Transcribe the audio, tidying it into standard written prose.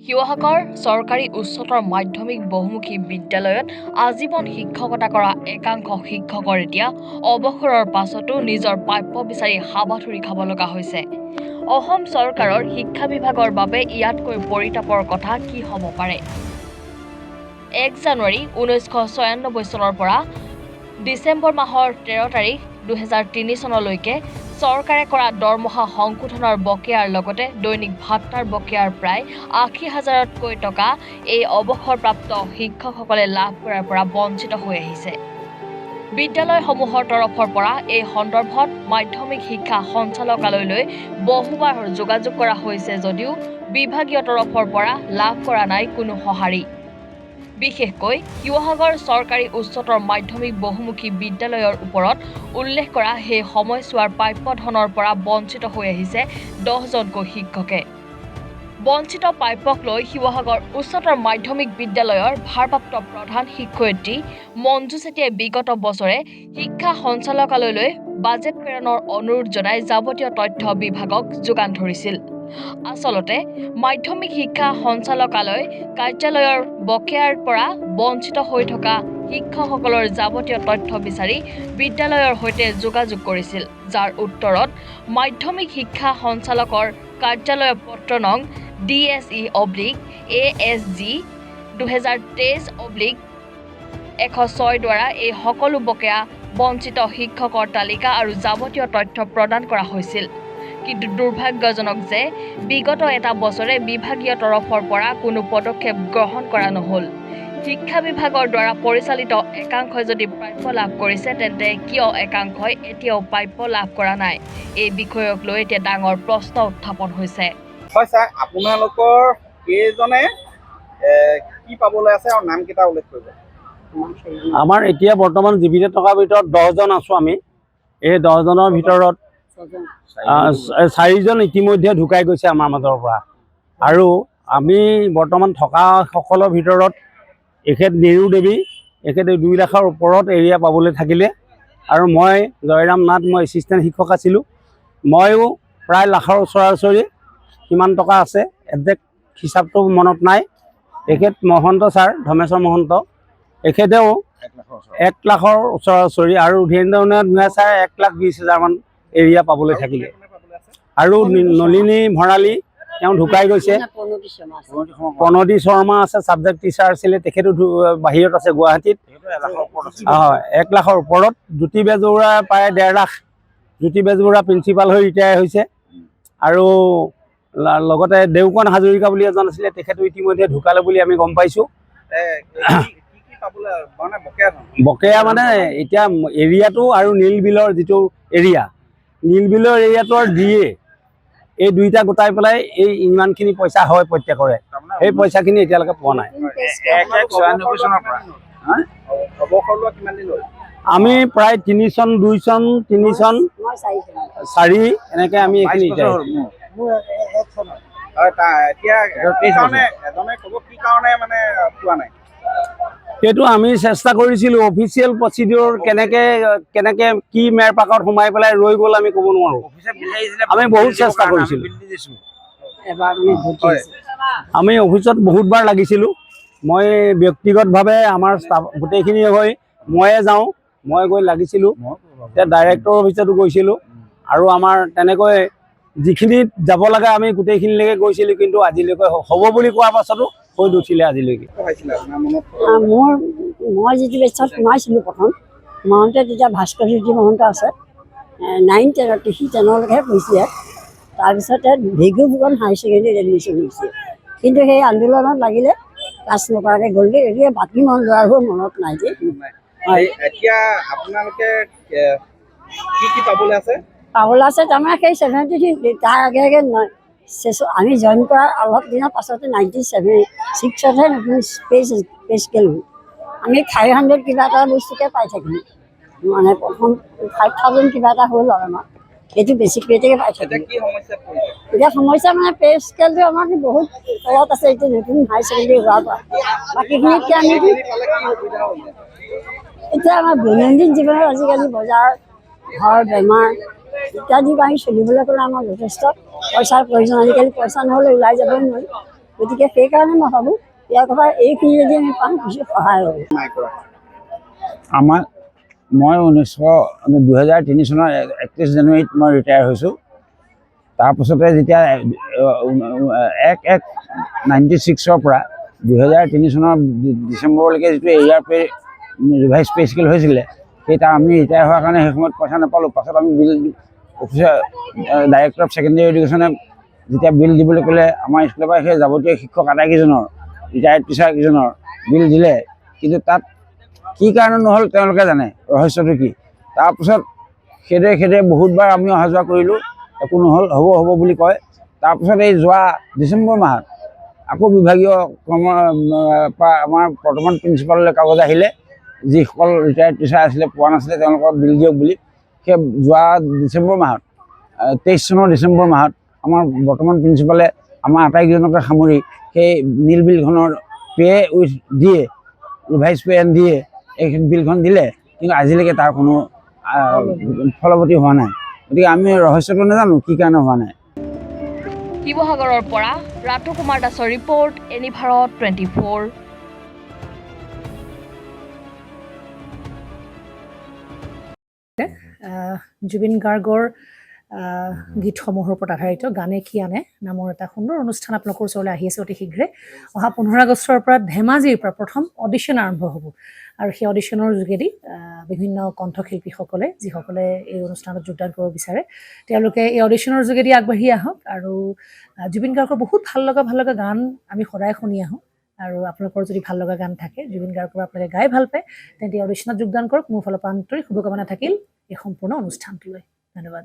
শিৱসাগৰ চৰকাৰী উচ্চতৰ মাধ্যমিক বহুমুখী বিদ্যালয়ত আজীৱন শিক্ষকতা কৰা একাংশ শিক্ষকৰ এতিয়া অৱসৰৰ পাছতো নিজৰ প্ৰাপ্য বিচাৰি হাবাথুৰি খাব লগা হৈছে। অসম চৰকাৰৰ শিক্ষা বিভাগৰ বাবে ইয়াতকৈ পৰিতাপৰ কথা কি হ'ব পাৰে? 1 জানুৱাৰী 1996 চনৰ পৰা ডিচেম্বৰ মাহৰ 13 তাৰিখ 2003 চনলৈকে চৰকাৰে কৰা দৰমহা সংশোধনৰ বকেয়াৰ লগতে দৈনিক ভাত্তাৰ বকেয়াৰ প্ৰায় ৮০,০০০তকৈ টকা এই অৱসৰপ্ৰাপ্ত শিক্ষকসকলে লাভ কৰাৰ পৰা বঞ্চিত হৈ আহিছে। বিদ্যালয়সমূহৰ তৰফৰ পৰা এই সন্দৰ্ভত মাধ্যমিক শিক্ষা সঞ্চালকালয়লৈ বহুবাৰ যোগাযোগ কৰা হৈছে যদিও বিভাগীয় তৰফৰ পৰা লাভ কৰা নাই কোনো সঁহাৰি। বিশেষকৈ শিৱসাগৰ চৰকাৰী উচ্চতৰ মাধ্যমিক বহুমুখী বিদ্যালয়ৰ ওপৰত উল্লেখ কৰা সেই সময়ছোৱাৰ প্ৰাপ্য ধনৰ পৰা বঞ্চিত হৈ আহিছে 10জনকৈ শিক্ষকে। বঞ্চিত প্ৰাপ্যক লৈ শিৱসাগৰ উচ্চতৰ মাধ্যমিক বিদ্যালয়ৰ ভাৰপ্ৰাপ্ত প্ৰধান শিক্ষয়িত্ৰী মঞ্জু চেতিয়াই বিগত বছৰে শিক্ষা সঞ্চালকালয়লৈ বাজেট প্ৰেৰণৰ অনুৰোধ জনাই যাৱতীয় তথ্য বিভাগক যোগান ধৰিছিল। আচলতে মাধ্যমিক শিক্ষা সঞ্চালকালয় কাৰ্যালয়ৰ বকেয়াৰ পৰা বঞ্চিত হৈ থকা শিক্ষকসকলৰ যাৱতীয় তথ্য বিচাৰি বিদ্যালয়ৰ সৈতে যোগাযোগ কৰিছিল, যাৰ উত্তৰত মাধ্যমিক শিক্ষা সঞ্চালকৰ কাৰ্যালয়ৰ পত্ৰ নং DSE/ASG 2023/106 দ্বাৰা এই সকলো বকেয়া বঞ্চিত শিক্ষকৰ তালিকা আৰু যাৱতীয় তথ্য প্ৰদান কৰা হৈছিল। কিন্তু দুৰ্ভাগ্যজনক যে বিগত এটা বছৰে বিভাগীয় তৰফৰ পৰা কোনো পদক্ষেপ গ্ৰহণ কৰা নহ'ল। শিক্ষা বিভাগৰ দ্বাৰা পৰিচালিত একাংশই যদি প্ৰাপ্য লাভ কৰিছে তেন্তে কিয় একাংশই এতিয়াও প্ৰাপ্য লাভ কৰা নাই? এই বিষয়ক লৈ এতিয়া ডাঙৰ প্ৰশ্ন উত্থাপন হৈছে। হয় ছাৰ, আপোনালোকৰ কেইজনে কি পাবলৈ আছে আৰু নাম কেইটা উল্লেখ কৰিব? আমাৰ এতিয়া বৰ্তমান জীৱিত থকাৰ ভিতৰত 10জন আছোঁ আমি। এই 10জনৰ ভিতৰত 4জন ইতিমধ্যে ঢুকাই গৈছে আমাৰ মাজৰ পৰা। আৰু আমি বৰ্তমান থকা সকলৰ ভিতৰত এখেত নেৰু দেৱী, এখেতে 2 লাখৰ ওপৰত এৰিয়া পাবলৈ থাকিলে। আৰু মই জয়ৰাম নাথ, মই এছিষ্টেণ্ট শিক্ষক আছিলোঁ। ময়ো প্ৰায় লাখৰ ওচৰা-ওচৰি কিমান টকা আছে একজেক্ট হিচাপটো মনত নাই। এখেত মহন্ত ছাৰ, ধমেশ্বৰ মহন্ত, এখেতেও 1 লাখৰ ওচৰা-ওচৰি আৰু ধীৰেন্দ্ৰনাথ ভূঞা ছাৰ 1,20,000মান এৰিয়া পাবলৈ থাকিলে। আৰু নলিনী ভঁৰালী তেওঁ ঢুকাই গৈছে। প্ৰণতি শৰ্মা আছে, ছাবজেক্ট টিচাৰ আছিলে, তেখেতো বাহিৰত আছে গুৱাহাটীত। 1 লাখৰ ওপৰত। জ্যোতি বেজবৰুৱা প্ৰায় 1.5 লাখ। জ্যোতি বেজবৰুৱা প্ৰিন্সিপাল হৈ ৰিটায়াৰ হৈছে। আৰু লগতে দেউকণ হাজৰিকা বুলি এজন আছিলে, তেখেতো ইতিমধ্যে ঢুকালে বুলি আমি গম পাইছোঁ। বকেয়া মানে এতিয়া এৰিয়াটো আৰু নীল বিলৰ যিটো এৰিয়া, নীল বিলৰ এৰিয়াটো আৰু দিয়ে, এই দুইটা গোটাই পেলাই এই ইমানখিনি পইচা হয় প্ৰত্যেকৰে। সেই পইচাখিনি এতিয়ালৈকে পোৱা নাই। আমি প্ৰায় 3 চন, 2 চন, 3 চন, 4 এনেকৈ আমি এইখিনি সেইটো আমি চেষ্টা কৰিছিলোঁ। অফিচিয়েল প্ৰচিডিউৰ কেনেকৈ কি মেৰ পাকত সোমাই পেলাই ৰৈ গ'ল আমি ক'ব নোৱাৰোঁ। আমি বহুত চেষ্টা কৰিছিলোঁ। আমি অফিচত বহুতবাৰ লাগিছিলোঁ। মই ব্যক্তিগতভাৱে আমাৰ ষ্টাফ গোটেইখিনি হৈ ময়ে যাওঁ, মই গৈ লাগিছিলোঁ। এতিয়া ডাইৰেক্টৰ অফিচতো গৈছিলোঁ। আৰু আমাৰ তেনেকৈ যিখিনিত যাব লাগে আমি গোটেইখিনিলৈকে গৈছিলোঁ, কিন্তু আজিলৈকে হ'ব বুলি কোৱাৰ পাছতো হৈ নুঠিলে আজিলৈকে। মই যিটো বেটছত সোমাইছিলোঁ প্ৰথম সোমাওঁতে, তেতিয়া ভাস্কৰ জ্যোতি মহন্ত আছে, 9, 10 সি 10লৈকেহে পঢ়িছিলে। তাৰপিছতে ভেগু ফুকন হায়াৰ ছেকেণ্ডেৰীত এডমিশ্যন হৈছে। কিন্তু সেই আন্দোলনত লাগিলে ক্লাছ নকৰাকৈ গ'লগৈ। এতিয়া বাকী মন যোৱাৰ হৈ মনত নাই যে। এতিয়া আপোনালোকে কি পাবলৈ আছে? পাবলৈ আছে তাৰমানে সেই 73 তাৰ আগে আমি জইন কৰাৰ অলপ দিনৰ পাছতে 96হে নতুন পে স্কেল হ'ল। আমি 500 কিবা এটা বস্তুকে পাই থাকিলোঁ। মানে প্ৰথম 5,000 কিবা এটা হ'ল আৰু আমাৰ সেইটো বেছিক পে'টোকে পাই থাকিলোঁ। এতিয়া সমস্যা মানে পে স্কেলটো আমাৰ বহুত তলত আছে এতিয়া নতুন হায়াৰ ছেকেণ্ডেৰী হোৱাৰ পৰা। বাকীখিনিতকৈ আমি এতিয়া আমাৰ দৈনন্দিন জীৱনত আজিকালি বজাৰ, ঘৰ, বেমাৰ ইত্যাদি আমি চলিবলৈ গ'লে আমাৰ যথেষ্ট পইচাৰ প্ৰয়োজন। আজিকালি পইচা নহ'লে ওলাই যাবই নোৱাৰি। গতিকে সেইকাৰণে মই ভাবোঁ ইয়াৰ কথা এইখিনি যদি আমি পাওঁ কিছু সহায় হ'ব। আমাৰ মই 2003 চনৰ 31 জানুৱাৰীত মই ৰিটায়াৰ হৈছোঁ। তাৰপাছতে যেতিয়া 1/1/96 পৰা 2003 চনৰ ডিচেম্বৰলৈকে যিটো air pay revise pay scale হৈছিলে, সেই তাৰ আমি ৰিটায়াৰ হোৱাৰ কাৰণে সেই সময়ত পইচা নাপালোঁ। পাছত আমি বিল অফিচাৰ ডাইৰেক্টৰ অফ ছেকেণ্ডেৰী এডুকেশ্যনে যেতিয়া বিল দিবলৈ ক'লে, আমাৰ স্কুলৰ পৰা সেই যাৱতীয় শিক্ষক আটাইকেইজনৰ, ৰিটায়াৰ্ড টিচাৰ কেইজনৰ বিল দিলে, কিন্তু তাত কি কাৰণে নহ'ল তেওঁলোকে জানে ৰহস্যটো কি। তাৰপিছত সেইদৰে বহুতবাৰ আমি অহা যোৱা কৰিলোঁ, একো নহ'ল। হ'ব বুলি কয়। তাৰপিছত এই যোৱা ডিচেম্বৰ মাহত আকৌ বিভাগীয় পৰা আমাৰ বৰ্তমান প্ৰিন্সিপাললৈ কাগজ আহিলে, যিসকল ৰিটায়াৰ্ড টিচাৰ আছিলে পোৱা নাছিলে তেওঁলোকক বিল দিয়ক বুলি। সেই যোৱা ডিচেম্বৰ মাহত 23 চনৰ ডিচেম্বৰ মাহত আমাৰ বৰ্তমান প্ৰিন্সিপালে আমাৰ আটাইকেইজনকে সামৰি সেই নীল বিলখনৰ পে উইথ দিয়ে, ৰিভাইজ পে এণ্ড দিয়ে এই বিলখন দিলে, কিন্তু আজিলৈকে তাৰ কোনো ফলৱতী হোৱা নাই। গতিকে আমি ৰহস্যটো নাজানো কি কাৰণে হোৱা নাই। শিৱসাগৰৰ পৰা ৰাতু কুমাৰ দাসৰ ৰিপৰ্ট, এনি ভাৰত 24। জুবিন গাৰ্গৰ গীতসমূহৰ ওপৰত আধাৰিত গানে কি আনে নামৰ এটা সুন্দৰ অনুষ্ঠান আপোনালোকৰ ওচৰলৈ আহি আছে অতি শীঘ্ৰে। অহা 15 আগষ্টৰ পৰা ধেমাজিৰ পৰা প্ৰথম অডিশ্যন আৰম্ভ হ'ব, আৰু সেই অডিশ্যনৰ যোগেদি বিভিন্ন কণ্ঠশিল্পীসকলে যিসকলে এই অনুষ্ঠানত যোগদান কৰিব বিচাৰে তেওঁলোকে এই অডিশ্যনৰ যোগেদি আগবাঢ়ি আহক। আৰু জুবিন গাৰ্গৰ বহুত ভাল লগা গান আমি সদায় শুনি আহোঁ, আৰু আপোনালোকৰ যদি ভাল লগা গান থাকে জুবিন গাৰ্গৰ আপোনালোকে গাই ভাল পায়, তেন্তে অডিশ্যনত যোগদান কৰক। মোৰ ফালৰ পৰা আন্তৰিক শুভকামনা থাকিল এই সম্পূৰ্ণ অনুষ্ঠানটোলৈ। ধন্যবাদ।